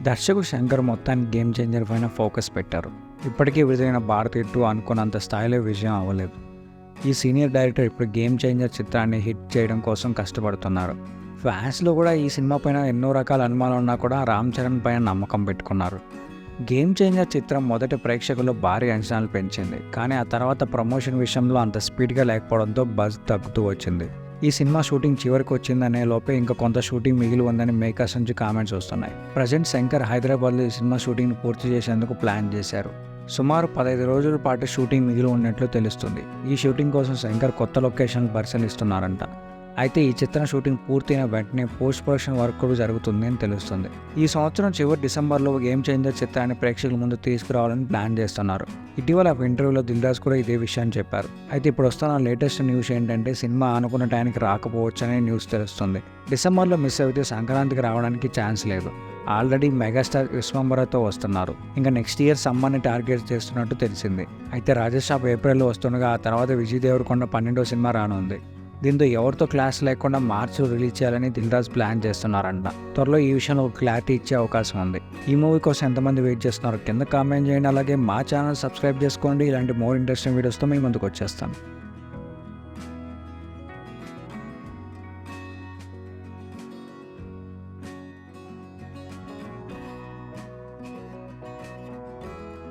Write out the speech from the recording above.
దర్శకుడు శంకర్ మొత్తానికి game changer పైన ఫోకస్ పెట్టారు. ఇప్పటికీ విడుదలైన భారత్ 2 అనుకున్నంత స్థాయిలో విజయం అవ్వలేదు. ఈ సీనియర్ డైరెక్టర్ ఇప్పుడు గేమ్ చేంజర్ చిత్రాన్ని హిట్ చేయడం కోసం కష్టపడుతున్నారు. ఫ్యాన్స్లో కూడా ఈ సినిమా పైన ఎన్నో రకాల అనుమానాలు ఉన్నా కూడా రామ్ చరణ్ పైన నమ్మకం పెట్టుకున్నారు. గేమ్ చేంజర్ చిత్రం మొదట ప్రేక్షకుల్లో భారీ అంచనాలు పెంచింది. కానీ ఆ తర్వాత ప్రమోషన్ విషయంలో అంత స్పీడ్గా లేకపోవడంతో బజ్ తగ్గుతూ వచ్చింది. ఈ సినిమా షూటింగ్ చివరికి వచ్చిందనే లోపే ఇంకా కొంత షూటింగ్ మిగిలి ఉందని మేకర్స్ నుంచి కామెంట్స్ వస్తున్నాయి. ప్రజెంట్ శంకర్ హైదరాబాద్లో ఈ సినిమా షూటింగ్ను పూర్తి చేసేందుకు ప్లాన్ చేశారు. సుమారు 15 రోజుల పాటు షూటింగ్ మిగిలి ఉన్నట్లు తెలుస్తుంది. ఈ షూటింగ్ కోసం శంకర్ కొత్త లొకేషన్లు పరిశీలిస్తున్నారంట. అయితే ఈ చిత్రం షూటింగ్ పూర్తయిన వెంటనే పోస్ట్ ప్రొడక్షన్ వర్క్ కూడా జరుగుతుంది అని తెలుస్తుంది. ఈ సంవత్సరం చివరి డిసెంబర్లో గేమ్ చేంజర్ చిత్రాన్ని ప్రేక్షకుల ముందు తీసుకురావాలని ప్లాన్ చేస్తున్నారు. ఇటీవల ఒక ఇంటర్వ్యూలో దిల్ రాజు కూడా ఇదే విషయాన్ని చెప్పారు. అయితే ఇప్పుడు వస్తున్న లేటెస్ట్ న్యూస్ ఏంటంటే సినిమా అనుకున్న టైంకి రాకపోవచ్చనే న్యూస్ తెలుస్తుంది. డిసెంబర్లో మిస్ అయితే సంక్రాంతికి రావడానికి ఛాన్స్ లేదు. ఆల్రెడీ మెగాస్టార్ విశ్వంబరతో వస్తున్నారు. ఇంకా నెక్స్ట్ ఇయర్ సమ్మర్ని టార్గెట్ చేస్తున్నట్టు తెలిసింది. అయితే రాజేష్ ఏప్రిల్లో వస్తుండగా ఆ తర్వాత విజయ్ దేవరకొండ 12వ సినిమా రానుంది. దీంతో ఎవరితో క్లాస్ లేకుండా మార్చిలో రిలీజ్ చేయాలని దిల్ రాజు ప్లాన్ చేస్తున్నారంట. త్వరలో ఈ విషయంలో ఒక క్లారిటీ ఇచ్చే అవకాశం ఉంది. ఈ మూవీ కోసం ఎంతమంది వెయిట్ చేస్తున్నారు కింద కామెంట్ చేయండి. అలాగే మా ఛానల్ సబ్స్క్రైబ్ చేసుకోండి. ఇలాంటి మోర్ ఇంట్రెస్టింగ్ వీడియోస్తో మీ ముందుకు వచ్చేస్తాను.